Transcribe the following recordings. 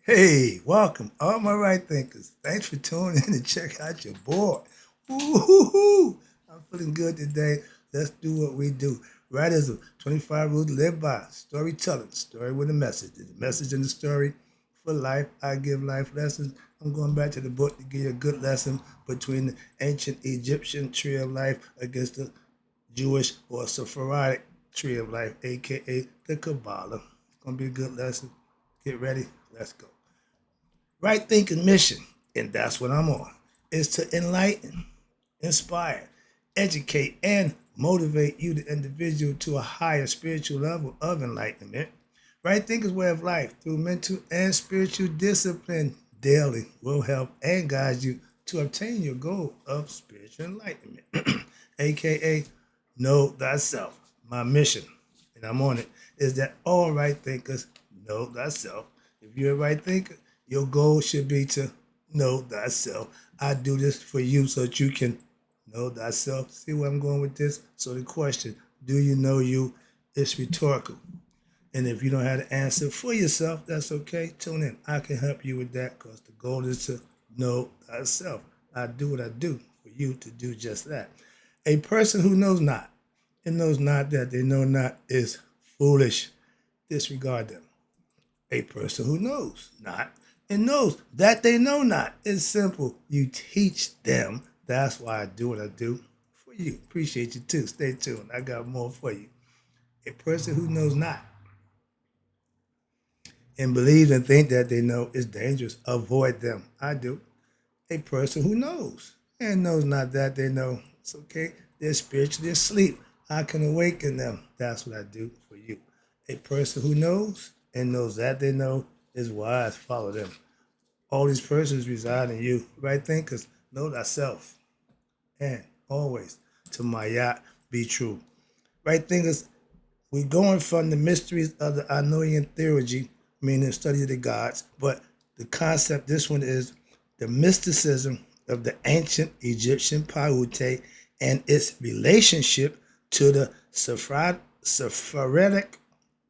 Hey, welcome, all my right thinkers. Thanks for tuning in and check out your boy. Woo-hoo-hoo. I'm feeling good today. Let's do what we do. Writism, 25 rules to live by. Storytelling, story with a message. There's a message in the story for life. I give life lessons. I'm going back to the book to give you a good lesson between the ancient Egyptian tree of life against the Jewish or Sefirotic tree of life, aka the Kabbalah. It's going to be a good lesson. Get ready. Let's go. Right thinking mission, and that's what I'm on, is to enlighten, inspire, educate, and motivate you, the individual, to a higher spiritual level of enlightenment. Right thinker's way of life through mental and spiritual discipline daily will help and guide you to obtain your goal of spiritual enlightenment, aka know thyself. My mission, and I'm on it, is that all right thinkers know thyself. If you're a right thinker, your goal should be to know thyself. I do this for you so that you can know thyself. See where I'm going with this? So the question, do you know you, is rhetorical. And if you don't have the answer for yourself, that's okay. Tune in. I can help you with that because the goal is to know thyself. I do what I do for you to do just that. A person who knows not and knows not that they know not is foolish. Disregard them. A person who knows not and knows that they know not is simple. You teach them. That's why I do what I do for you. Appreciate you too. Stay tuned. I got more for you. A person who knows not and believes and think that they know is dangerous. Avoid them. I do. A person who knows and knows not that they know. It's okay. They're spiritually asleep. I can awaken them. That's what I do for you. A person who knows and knows that they know is wise. Follow them. All these persons reside in you. Right thinkers, know thyself. And always to my yacht be true. Right thinkers, we're going from the mysteries of the Anoian theology, meaning the study of the gods, but the concept, this one is the mysticism of the ancient Egyptian Paiute and its relationship to the Sephirotic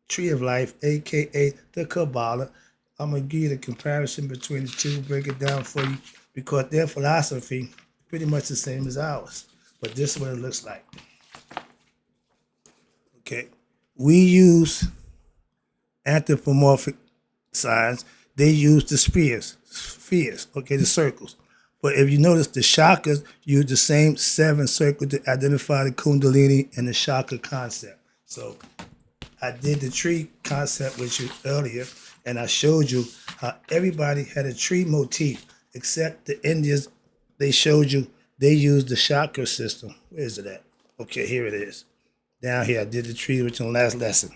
tree of life, aka the Kabbalah. I'm gonna give you the comparison between the two, break it down for you, because their philosophy is pretty much the same as ours. But this is what it looks like. Okay. We use anthropomorphic signs. They use the spheres, okay, the circles. But if you notice, the chakras use the same seven circles to identify the kundalini and the chakra concept. So I did the tree concept with you earlier, and I showed you how everybody had a tree motif, except the Indians. They showed you they used the chakra system. Where is it at? Okay, here it is. Down here, I did the tree with you in the last lesson.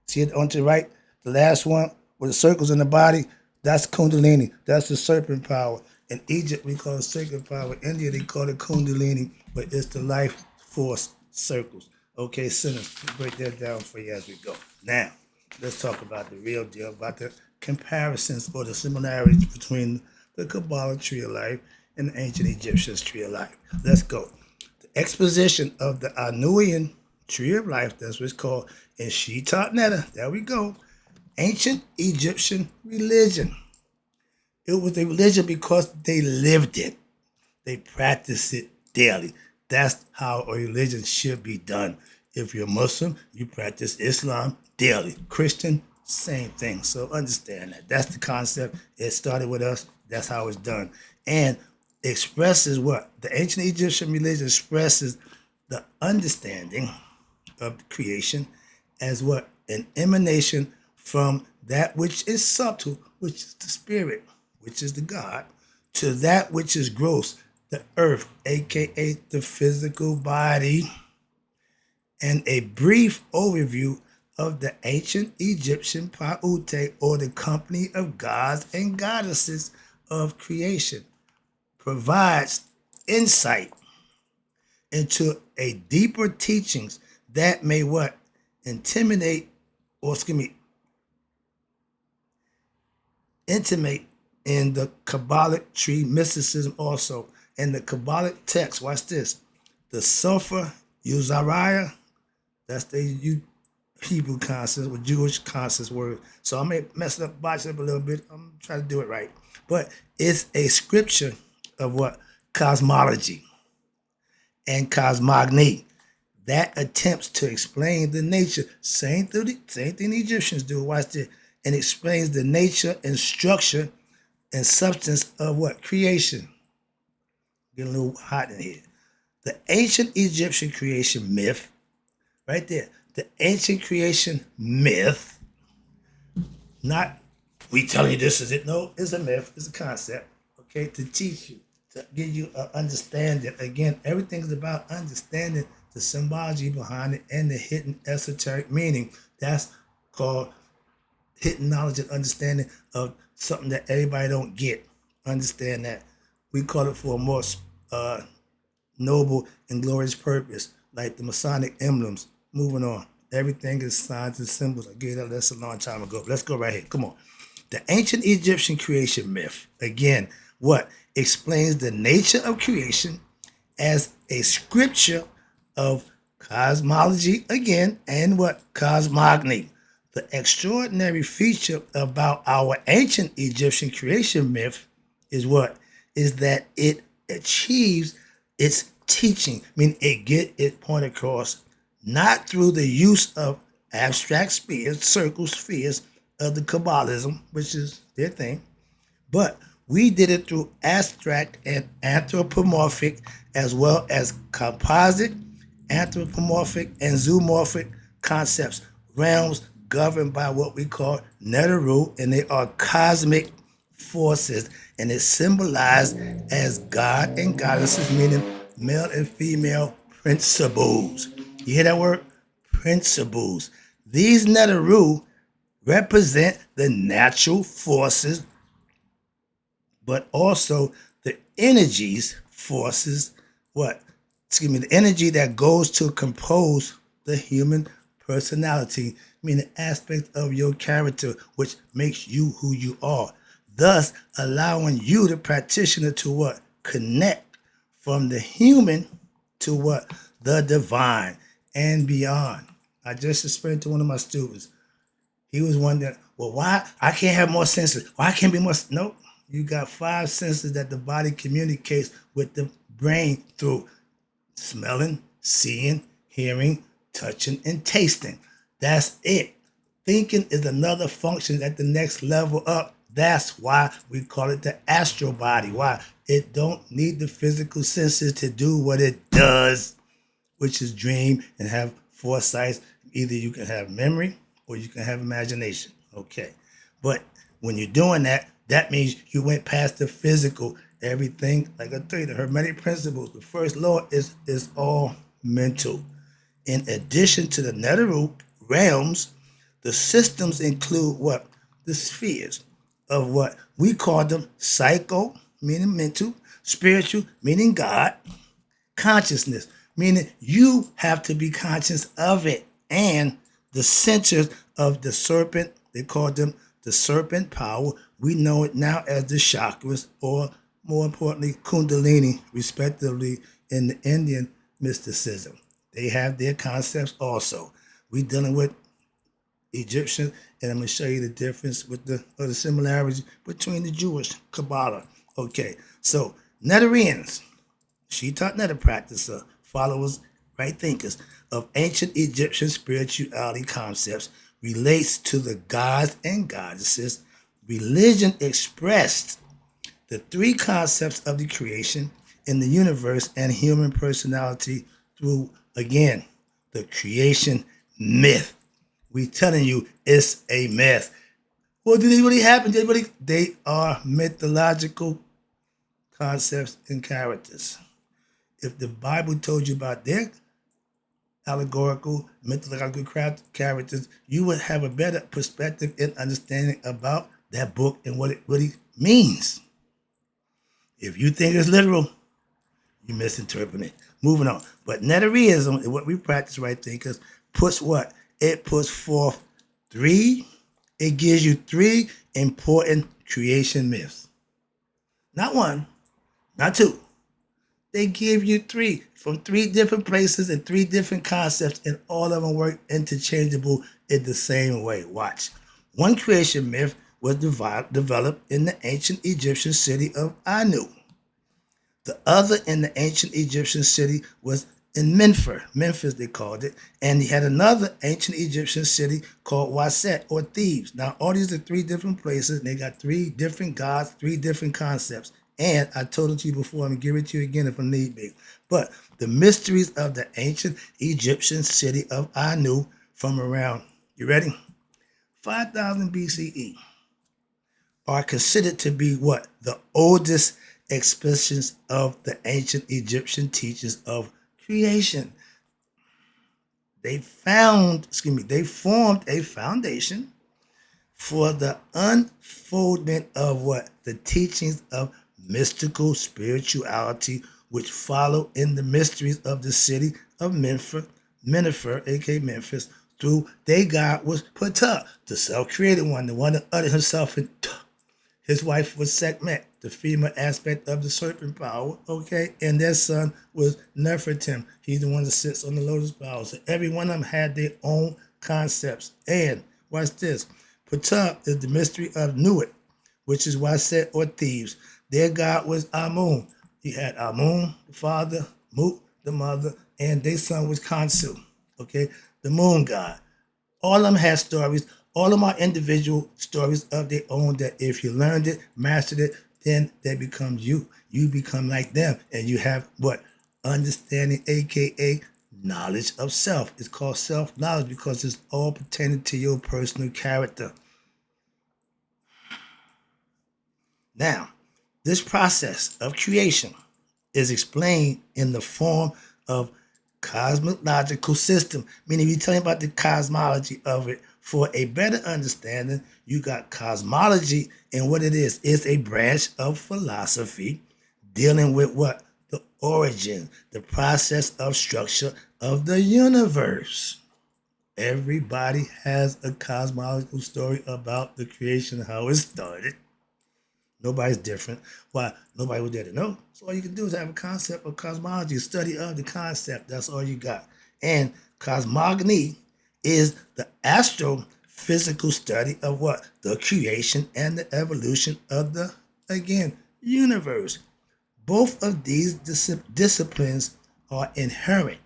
See it on to the right, the last one with the circles in the body. That's Kundalini. That's the serpent power. In Egypt, we call it sacred power. In India, they call it Kundalini, but it's the life force circles. Okay, sinners, break that down for you as we go. Now, let's talk about the real deal, about the comparisons or the similarities between the Kabbalah tree of life and the ancient Egyptian tree of life. Let's go. The exposition of the Anuian tree of life, that's what it's called, and she taught Netta. There we go. Ancient Egyptian religion. It was a religion because they lived it. They practiced it daily. That's how a religion should be done. If you're Muslim, you practice Islam daily. Christian, same thing. So understand that. That's the concept. It started with us. That's how it's done. And expresses what? The ancient Egyptian religion expresses the understanding of creation as what? An emanation from that which is subtle, which is the spirit, which is the God, to that which is gross, the earth, aka the physical body, and a brief overview of the ancient Egyptian Pa'ute, or the company of gods and goddesses of creation, provides insight into a deeper teachings that may what? Intimidate, or excuse me, intimate in the Kabbalic tree mysticism also. In the Kabbalic text, watch this. The Sofer Uzariah, that's the Hebrew concepts or Jewish concepts words. So I may mess it up, botch it up a little bit. I'm trying to do it right. But it's a scripture of what? Cosmology and cosmogony that attempts to explain the nature. Same thing the Egyptians do. Watch this. And explains the nature and structure and substance of what? Creation. Getting a little hot in here. The ancient Egyptian creation myth, right there. The ancient creation myth, not we telling you this is it. No, it's a myth. It's a concept, okay, to teach you, to give you an understanding. Again, everything is about understanding the symbology behind it and the hidden esoteric meaning. That's called hidden knowledge and understanding of something that everybody don't get. Understand that. We call it for a more noble and glorious purpose, like the Masonic emblems. Moving on. Everything is signs and symbols. I gave that lesson a long time ago. Let's go right here. Come on. The ancient Egyptian creation myth, again, what? Explains the nature of creation as a scripture of cosmology, again, and what? Cosmogony. The extraordinary feature about our ancient Egyptian creation myth is what? Is that it achieves its teaching, meaning it get its point across, not through the use of abstract spheres, circles, spheres of the Kabbalism, which is their thing, but we did it through abstract and anthropomorphic as well as composite, anthropomorphic, and zoomorphic concepts, realms governed by what we call Neteru, and they are cosmic forces, and it's symbolized as God and goddesses, meaning male and female principles. You hear that word? Principles. These Neteru represent the natural forces, but also the energies, forces, what? Excuse me, the energy that goes to compose the human personality, meaning aspect of your character, which makes you who you are. Thus, allowing you, the practitioner, to what? Connect from the human to what? The divine and beyond. I just explained to one of my students. He was wondering, well, why I can't have more senses? Why I can't be more? Nope. You got 5 senses that the body communicates with the brain through smelling, seeing, hearing, touching, and tasting. That's it. Thinking is another function at the next level up. That's why we call it the astral body. Why? It don't need the physical senses to do what it does, which is dream and have foresight. Either you can have memory or you can have imagination. Okay. But when you're doing that, that means you went past the physical. Everything, like I tell you, the Hermetic principles, the first law is all mental. In addition to the Neteru realms, the systems include what? The spheres of what? We call them psycho, meaning mental, spiritual, meaning God, consciousness, meaning you have to be conscious of it, and the centers of the serpent, they call them the serpent power. We know it now as the chakras, or more importantly, Kundalini, respectively, in the Indian mysticism. They have their concepts also. We dealing with Egyptian, and I'm going to show you the difference with the similarities between the Jewish Kabbalah. Okay, so Netarians, she taught Netta practicer, followers, right thinkers of ancient Egyptian spirituality concepts, relates to the gods and goddesses. Religion expressed the 3 concepts of the creation in the universe and human personality through, again, the creation myth. We telling you it's a myth. Well, did they really happen? They are mythological concepts and characters. If the Bible told you about their allegorical, mythological characters, you would have a better perspective and understanding about that book and what it really means. If you think it's literal, you misinterpret it. Moving on. But Netarianism is what we practice right there, because puts what? It puts forth 3, it gives you 3 important creation myths. Not 1, not 2, They give you three from three different places and three different concepts, and all of them work interchangeable in the same way. Watch. One creation myth was developed in the ancient Egyptian city of Anu. The other in the ancient Egyptian city was in Memphis they called it, and he had another ancient Egyptian city called Waset or Thebes. Now all these are three different places, and they got three different gods, three different concepts. And I told it to you before, I'm gonna give it to you again if I need be. But the mysteries of the ancient Egyptian city of Anu from around, you ready? 5000 BCE are considered to be what? The oldest expressions of the ancient Egyptian teachings of creation. They formed a foundation for the unfoldment of what? The teachings of mystical spirituality, which follow in the mysteries of the city of Memphis, aka Memphis, through their god was Ptah, the self-created one, the one that uttered himself in his wife was Sekhmet, the female aspect of the serpent power, okay? And their son was Nefertim. He's the one that sits on the lotus power. So every one of them had their own concepts. And watch this. Ptah is the mystery of Nuit, which is Waset or Thebes. Their god was Amun. He had Amun, the father, Mut, the mother, and their son was Khonsu, okay? The moon god. All of them have stories. All of them are individual stories of their own that if you learned it, mastered it, then that becomes you. You become like them. And you have what? Understanding, aka knowledge of self. It's called self-knowledge because it's all pertaining to your personal character. Now, this process of creation is explained in the form of cosmological system, meaning we're telling about the cosmology of it. For a better understanding, you got cosmology, and what it is a branch of philosophy dealing with what? The origin, the process of structure of the universe. Everybody has a cosmological story about the creation, how it started. Nobody's different. Why? Nobody was there to know. So all you can do is have a concept of cosmology, a study of the concept. That's all you got. And cosmogony is the astrophysical study of what? The creation and the evolution of the, again, universe. Both of these disciplines are inherent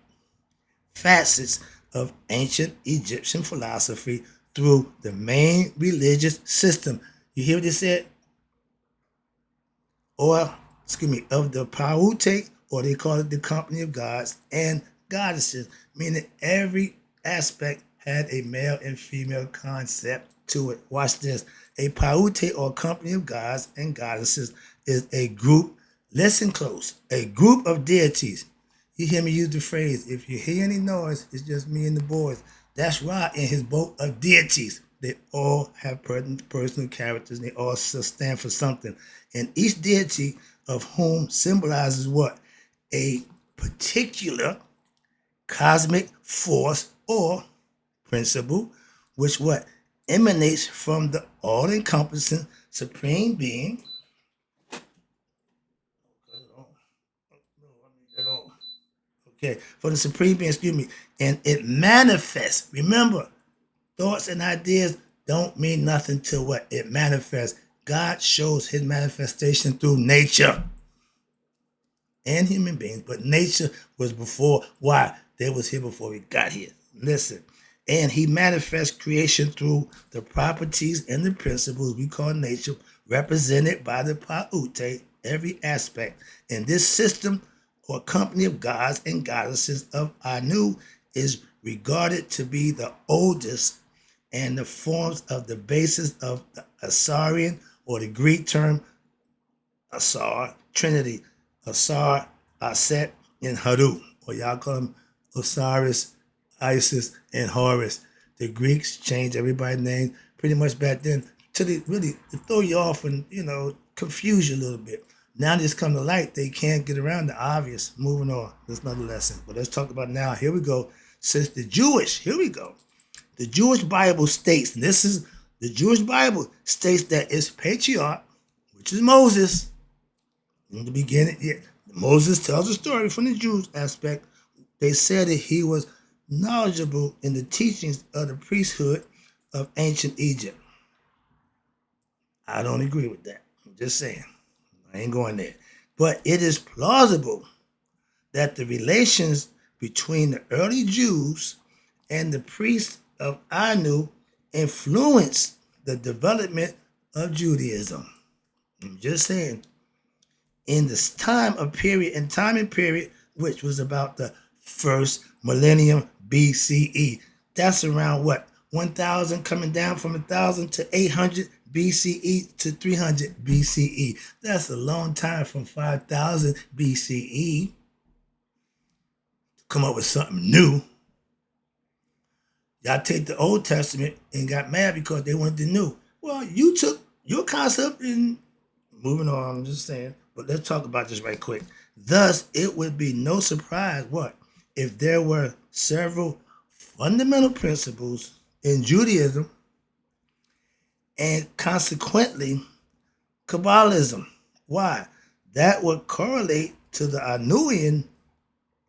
facets of ancient Egyptian philosophy through the main religious system. You hear what they said? Of the Paute, or they call it the company of gods and goddesses, meaning every aspect had a male and female concept to it. Watch this. A Paute, or company of gods and goddesses, is a group, listen close, a group of deities. You hear me use the phrase, if you hear any noise, it's just me and the boys. That's why in his boat of deities, they all have personal characters, and they all stand for something. And each deity of whom symbolizes what? A particular cosmic force or principle, which what? Emanates from the all-encompassing supreme being. Okay, for the supreme being, excuse me, and it manifests. Remember, thoughts and ideas don't mean nothing till what? It manifests. God shows his manifestation through nature and human beings, but nature was before. Why? They was here before we got here. Listen. And he manifests creation through the properties and the principles we call nature, represented by the Paute, every aspect. And this system or company of gods and goddesses of Anu is regarded to be the oldest and the forms of the basis of the Asarian, or the Greek term Asar, Trinity, Asar, Aset, and Haru, or y'all call them Osiris, Isis, and Horus. The Greeks changed everybody's name pretty much back then to really to throw you off and, confuse you a little bit. Now this come to light, they can't get around the obvious. Moving on, that's another lesson. But let's talk about now. Here we go. Since the Jewish Bible states, and this is the Jewish Bible states that its patriarch, which is Moses, in the beginning, Moses tells a story from the Jews aspect. They said that he was knowledgeable in the teachings of the priesthood of ancient Egypt. I don't agree with that. I'm just saying. I ain't going there. But it is plausible that the relations between the early Jews and the priests of Anu influenced the development of Judaism. I'm just saying. In this time and period, which was about the first millennium BCE. That's around what? 1000, coming down from 1000 to 800 BCE to 300 BCE. That's a long time from 5000 BCE to come up with something new. Y'all take the Old Testament and got mad because they wanted the new. Well, you took your concept and moving on, I'm just saying. But let's talk about this right quick. Thus, it would be no surprise what if there were several fundamental principles in Judaism and consequently Kabbalism. Why? That would correlate to the Anuian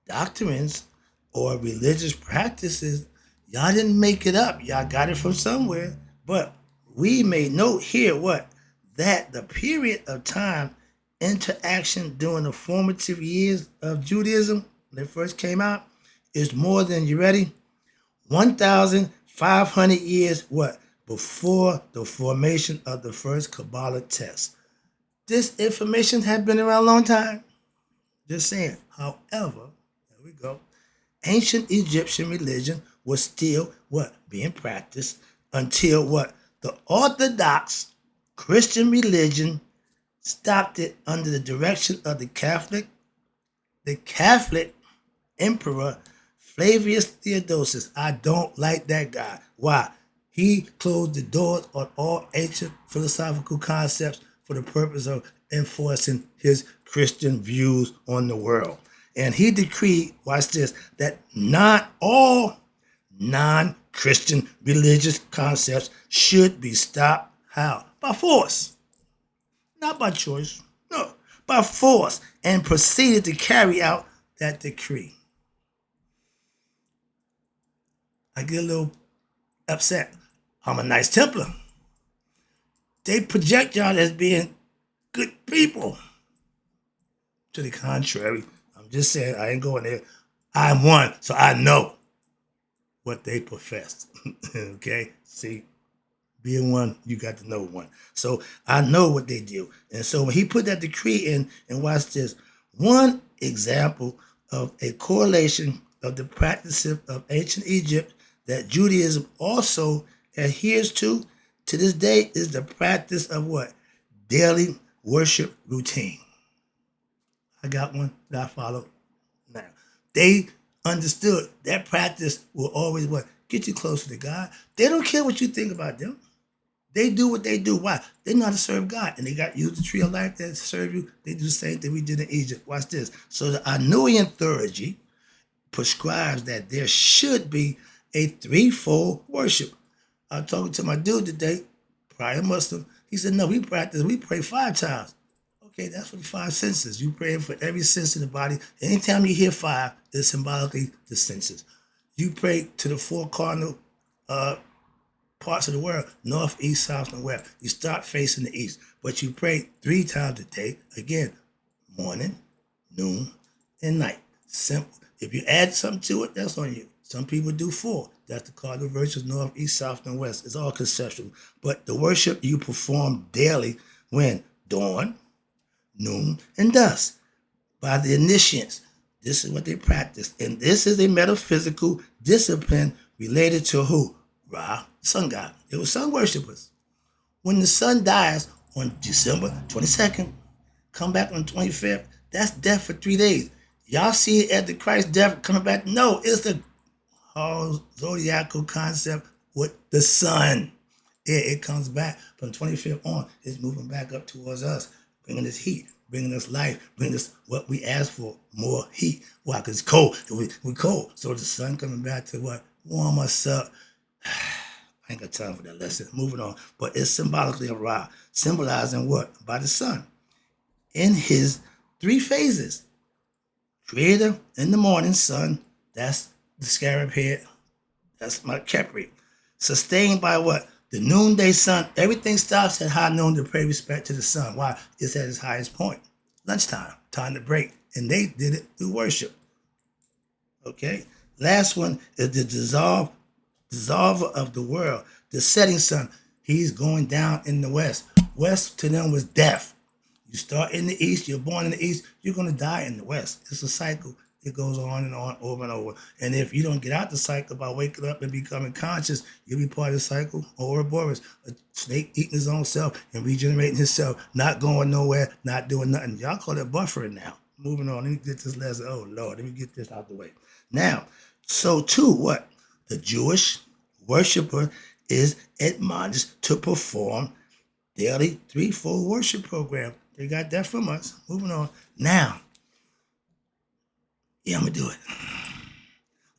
doctrines or religious practices. Y'all didn't make it up. Y'all got it from somewhere. But we may note here what? That the period of time interaction during the formative years of Judaism, when it first came out, is more than, you ready? 1,500 years, what? Before the formation of the first Kabbalah text. This information had been around a long time. Just saying. However, there we go. Ancient Egyptian religion was still what? Being practiced until what? The Orthodox Christian religion stopped it under the direction of the Catholic Emperor Flavius Theodosius. I don't like that guy. Why? He closed the doors on all ancient philosophical concepts for the purpose of enforcing his Christian views on the world. And he decreed, watch this, that not all non-Christian religious concepts should be stopped. How? By force. Not by choice. No, by force. And proceeded to carry out that decree. I get a little upset. I'm a nice Templar. They project y'all as being good people. To the contrary, I'm just saying, I ain't going there. I'm one, so I know what they profess. Okay? See, being one, you got to know one. So I know what they do. And so when he put that decree in, and watch this, one example of a correlation of the practices of ancient Egypt that Judaism also adheres to this day is the practice of what? Daily worship routine. I got one that I follow now. They understood that practice will always what? Get you closer to God. They don't care what you think about them. They do what they do. Why? They know how to serve God. And they got used the tree of life that serve you. They do the same thing we did in Egypt. Watch this. So the Anuian theurgy prescribes that there should be a threefold worship. I was talking to my dude today, prior Muslim. He said, no, we pray 5 times. Okay, that's for the 5 senses. You praying for every sense in the body. Anytime you hear 5, it's symbolically the senses. You pray to the 4 cardinal parts of the world, north, east, south, and west. You start facing the east, but you pray 3 times a day. Again, morning, noon, and night. Simple. If you add something to it, that's on you. Some people do 4. That's the cardinal virtues, north, east, south, and west. It's all conceptual. But the worship you perform daily when? Dawn, noon, and dusk. By the initiates. This is what they practice. And this is a metaphysical discipline related to who? Ra, sun god. They were sun worshippers. When the sun dies on December 22nd, come back on the 25th, that's death for 3 days. Y'all see it as the Christ death coming back? No, it's the whole zodiacal concept with the sun. It comes back from 25th on. It's moving back up towards us, bringing us heat, bringing us life, bringing us what we ask for, more heat. Why? Because it's cold. We're cold. So the sun coming back to what? Warm us up. I ain't got time for that lesson. Moving on. But it's symbolically a Ra, symbolizing what? By the sun. In his 3 phases. Creator in the morning sun, that's the scarab head, that's my Kepri. Sustained by what? The noonday sun. Everything stops at high noon to pay respect to the sun. Why? It's at its highest point. Lunchtime, time to break. And they did it through worship. Okay? Last one is the dissolver of the world. The setting sun. He's going down in the west. West to them was death. You start in the east, you're born in the east, you're going to die in the west. It's a cycle. It goes on and on, over and over. And if you don't get out the cycle by waking up and becoming conscious, you'll be part of the cycle. Ouroboros, a snake eating his own self and regenerating himself, not going nowhere, not doing nothing. Y'all call that buffering now. Moving on. Let me get this lesson. Oh, Lord, let me get this out the way. Now, so too, what? The Jewish worshiper is admonished to perform daily threefold worship program. They got that from us. Moving on. Now, I'm going to do it.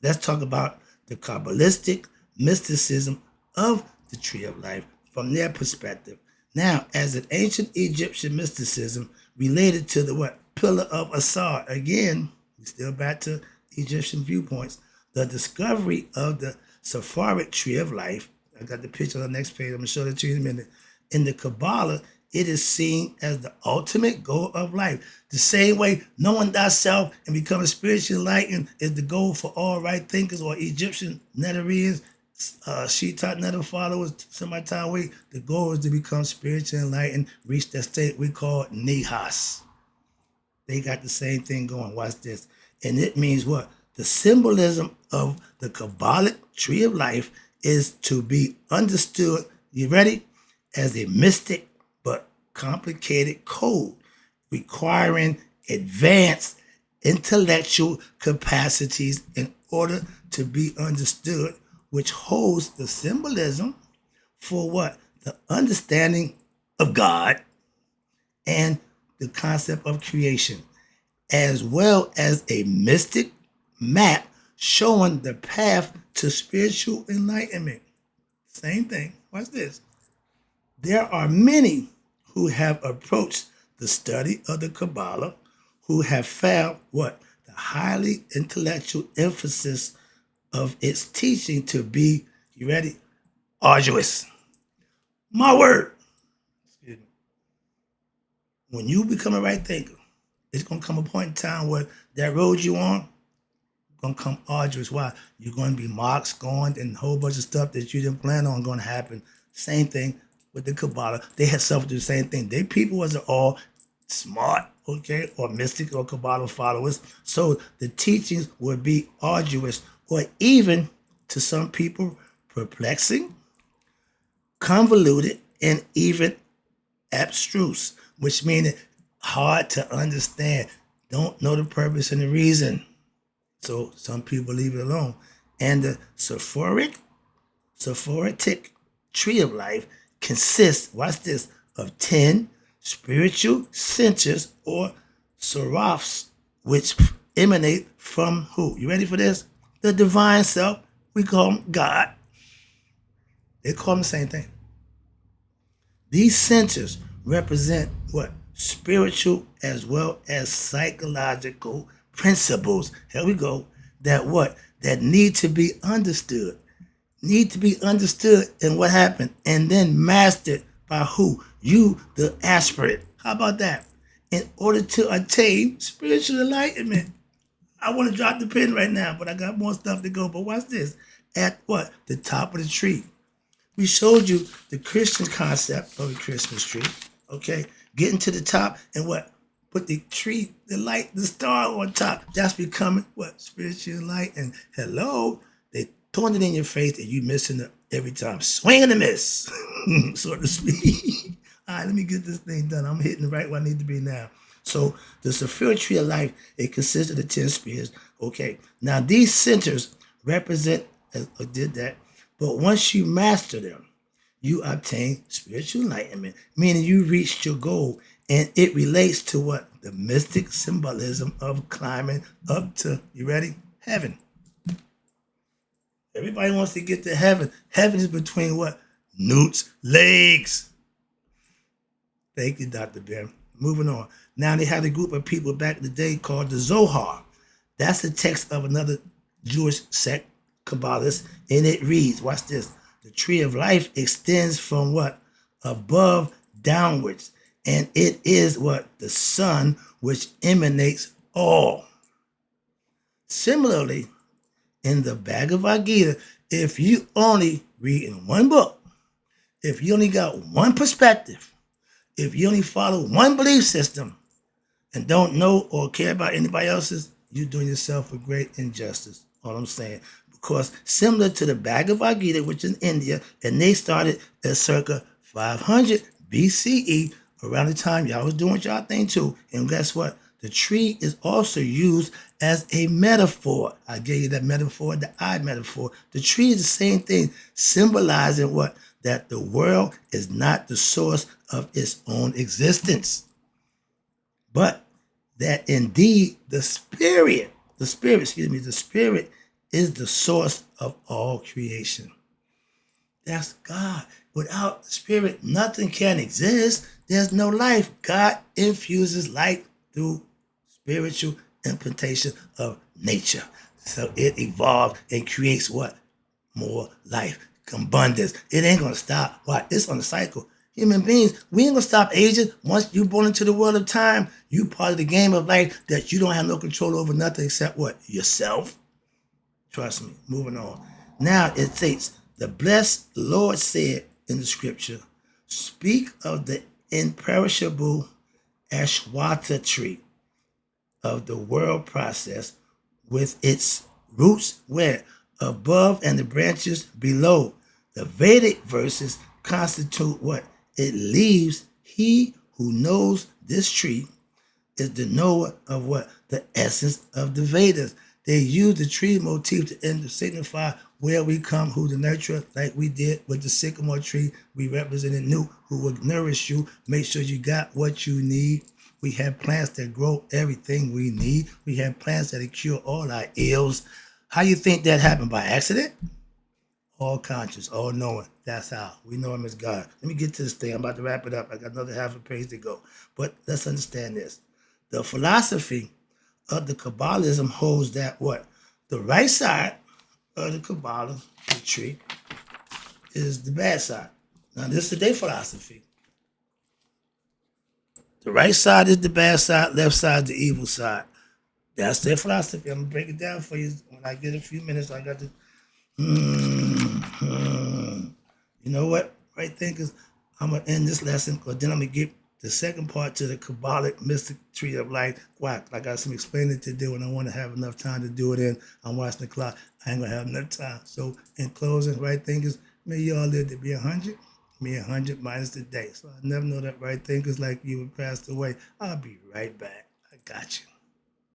Let's talk about the Kabbalistic mysticism of the Tree of Life from their perspective. Now, as an ancient Egyptian mysticism related to the what? Pillar of Asar. Again, we're still back to Egyptian viewpoints. The discovery of the Sefirotic Tree of Life. I got the picture on the next page. I'm going to show that to you in a minute. In the Kabbalah, it is seen as the ultimate goal of life. The same way knowing thyself and becoming spiritually enlightened is the goal for all right thinkers or Egyptian Netarians, Shiite Netter followers, Semi-Tawi. The goal is to become spiritually enlightened, reach that state we call Nihas. They got the same thing going. Watch this. And it means what? The symbolism of the Kabbalic Tree of Life is to be understood, you ready? As a mystic but complicated code requiring advanced intellectual capacities in order to be understood, which holds the symbolism for what? The understanding of God and the concept of creation, as well as a mystic map showing the path to spiritual enlightenment. Same thing. Watch this. There are many who have approached the study of the Kabbalah who have found what? The highly intellectual emphasis of its teaching to be, you ready? Arduous. My word. Excuse me. When you become a right thinker, it's going to come a point in time where that road you on going to come arduous. Why? You're going to be mocked, scorned, and a whole bunch of stuff that you didn't plan on going to happen. Same thing with the Kabbalah. They had suffered the same thing. They people wasn't all smart, okay, or mystic or Kabbalah followers. So the teachings would be arduous or even, to some people, perplexing, convoluted, and even abstruse, which means hard to understand. Don't know the purpose and the reason. So some people leave it alone. And the Sefirotic Tree of Life consists, watch this, of 10 spiritual centers or seraphims, which emanate from who? You ready for this? The divine self. We call him God. They call him the same thing. These centers represent what? Spiritual as well as psychological principles. Here we go. That what? That need to be understood. Need to be understood and what happened, and then mastered by who? You, the aspirant. How about that? In order to attain spiritual enlightenment. I want to drop the pen right now, but I got more stuff to go. But watch this. At what? The top of the tree. We showed you the Christian concept of a Christmas tree. Okay? Getting to the top and what? Put the tree, the light, the star on top. That's becoming what? Spiritual enlightenment. Hello? They throwing it in your face and you missing it every time. Swing and a miss, so to speak. All right, let me get this thing done. I'm hitting right where I need to be now. So the Sefirotic Tree of Life, it consists of the 10 spheres. Okay, now these centers represent, I did that, but once you master them, you obtain spiritual enlightenment, meaning you reached your goal. And it relates to what? The mystic symbolism of climbing up to, you ready? Heaven. Everybody wants to get to heaven. Heaven is between what? Newt's legs. Thank you, Dr. Ben. Moving on. Now they had a group of people back in the day called the Zohar. That's the text of another Jewish sect, Kabbalist, and it reads, watch this, the tree of life extends from what? Above downwards. And it is what? The sun which emanates all. Similarly, in the Bhagavad Gita, if you only read in one book, if you only got one perspective, if you only follow one belief system and don't know or care about anybody else's, you're doing yourself a great injustice. All I'm saying. Because similar to the Bhagavad Gita, which is in India, and they started at circa 500 BCE, around the time y'all was doing y'all thing too. And guess what? The tree is also used as a metaphor. I gave you that metaphor, the eye metaphor. The tree is the same thing, symbolizing what? That the world is not the source of its own existence, but that indeed the spirit is the source of all creation. That's God. Without the spirit, nothing can exist. There's no life. God infuses life through spiritual implantation of nature. So it evolves and creates what? More life, abundance. It ain't gonna stop. Why? It's on a cycle. Human beings, we ain't gonna stop aging. Once you're born into the world of time, you part of the game of life that you don't have no control over nothing except what? Yourself. Trust me. Moving on. Now it states, the blessed Lord said in the scripture, speak of the imperishable Ashwata tree of the world process with its roots where? Above and the branches below. The Vedic verses constitute what? It leaves he who knows this tree is the knower of what? The essence of the Vedas. They use the tree motif to signify where we come, who the nurturer, like we did with the sycamore tree. We represented Nu, who would nourish you, make sure you got what you need. We have plants that grow everything we need. We have plants that cure all our ills. How you think that happened? By accident? All conscious, all knowing. That's how. We know him as God. Let me get to this thing. I'm about to wrap it up. I got another half a page to go. But let's understand this. The philosophy of the Kabbalism holds that what? The right side of the Kabbalah, the tree, is the bad side. Now, this is their philosophy. The right side is the bad side, left side is the evil side. That's their philosophy. I'm going to break it down for you when I get a few minutes. I got to... You know what? Right thinkers, I'm going to end this lesson, because then I'm going to get the second part to the Kabbalah mystic tree of life. Why? I got some explaining to do, and I want to have enough time to do it in. I'm watching the clock. I ain't going to have enough time. So in closing, right thinkers, may you all live to be 100. Me 100 minus the day. So I never know that right thinkers like you would pass away. I'll be right back. I got you.